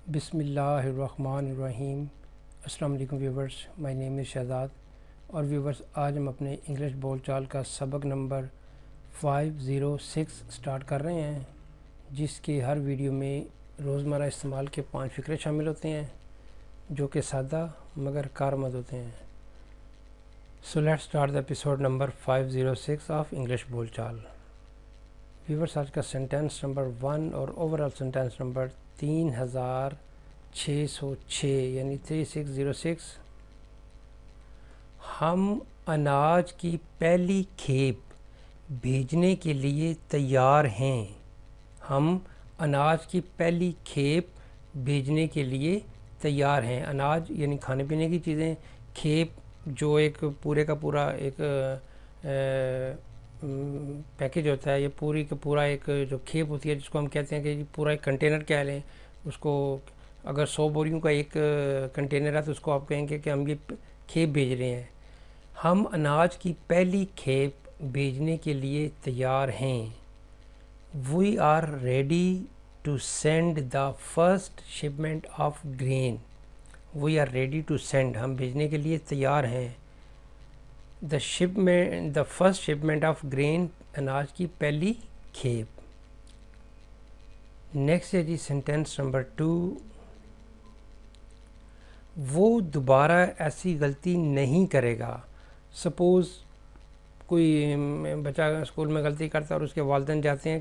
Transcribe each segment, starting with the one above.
بسم اللہ الرحمن الرحیم۔ السلام علیکم ویورز، مائی نیم از شہزاد اور ویورز آج ہم اپنے انگلش بول چال کا سبق نمبر 506 سٹارٹ کر رہے ہیں، جس کے ہر ویڈیو میں روزمرہ استعمال کے 5 فقرے شامل ہوتے ہیں جو کہ سادہ مگر کارآمد ہوتے ہیں۔ So let's start the episode number 506 of English بول چال۔ ویورز آج کا سینٹینس نمبر 1 اور اوورال سینٹینس نمبر 3606 یعنی 3606۔ ہم اناج کی پہلی کھیپ بھیجنے کے لیے تیار ہیں۔ ہم اناج کی پہلی کھیپ بھیجنے کے لیے تیار ہیں۔ اناج یعنی کھانے پینے کی چیزیں، کھیپ جو ایک پورے کا پورا ایک پیکج ہوتا ہے، یہ پوری کا پورا ایک جو کھیپ ہوتی ہے جس کو ہم کہتے ہیں کہ پورا ایک کنٹینر کہہ لیں اس کو۔ اگر 100 بوریوں کا ایک کنٹینر ہے تو اس کو آپ کہیں گے کہ ہم یہ کھیپ بھیج رہے ہیں۔ ہم اناج کی پہلی کھیپ بھیجنے کے لیے تیار ہیں۔ We are ready to send the first shipment of grain. We are ready to send، ہم بھیجنے کے لیے تیار ہیں۔ The first shipment of grain، اناج کی پہلی کھیپ۔ نیکسٹ ہے جی سینٹینس نمبر 2۔ وہ دوبارہ ایسی غلطی نہیں کرے گا۔ سپوز کوئی بچہ اسکول میں غلطی کرتا ہے اور اس کے والدین جاتے ہیں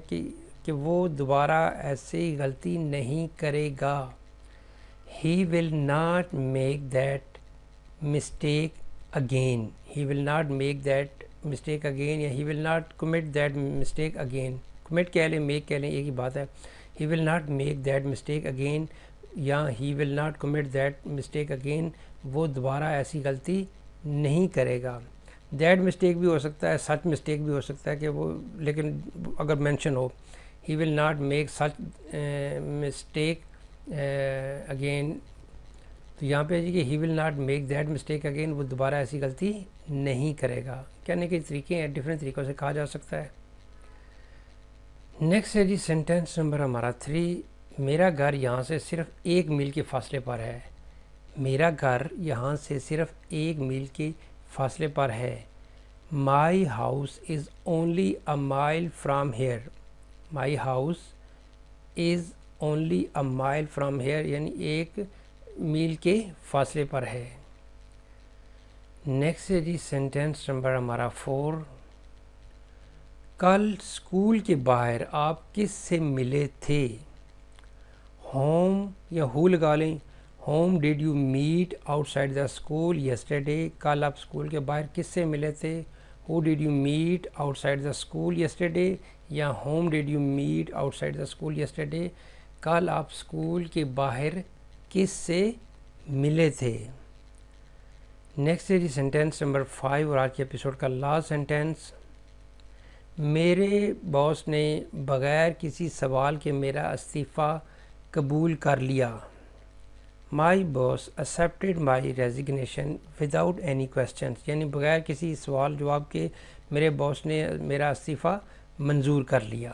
کہ وہ دوبارہ ایسی غلطی نہیں کرے گا۔ He will not make that mistake again. He will not make that mistake again یا he will not commit that mistake again. commit کہہ لیں make کہہ لیں ایک ہی بات ہے۔ He will not make that mistake again یا he will not commit that mistake again، وہ دوبارہ ایسی غلطی نہیں کرے گا۔ دیٹ مسٹیک بھی ہو سکتا ہے، سچ مسٹیک بھی ہو سکتا ہے کہ وہ، لیکن اگر mention who he will not make such mistake again، تو یہاں پہ ہے کہ he will not make that mistake again، وہ دوبارہ ایسی غلطی نہیں کرے گا۔ کہنے کے طریقے ہیں، ڈفرینٹ طریقوں سے کہا جا سکتا ہے۔ نیکسٹ ہے جی سینٹینس نمبر ہمارا 3۔ میرا گھر یہاں سے صرف 1 میل کے فاصلے پر ہے۔ میرا گھر یہاں سے صرف 1 میل کے فاصلے پر ہے۔ My house is only a mile from here۔ My house is only a mile from here یعنی 1 میل کے فاصلے پر ہے۔ نیکسٹ ہے جی سینٹینس نمبر ہمارا 4۔ کل اسکول کے باہر آپ کس سے ملے تھے؟ ہوم یا ہو لگا لیں۔ Whom did you meet outside the school yesterday, کل آپ اسکول کے باہر کس سے ملے تھے؟ Who did you meet outside the school yesterday یا whom did you meet outside the school yesterday, کل آپ اسکول کے باہر کس سے ملے تھے۔ نیکسٹ ہے جی سینٹینس نمبر 5 اور آج کے ایپیسوڈ کا لاسٹ سینٹینس۔ میرے باس نے بغیر کسی سوال کے میرا استعفیٰ قبول کر لیا۔ My boss accepted my resignation without any questions، یعنی بغیر کسی سوال جواب کے میرے باس نے میرا استعفیٰ منظور کر لیا۔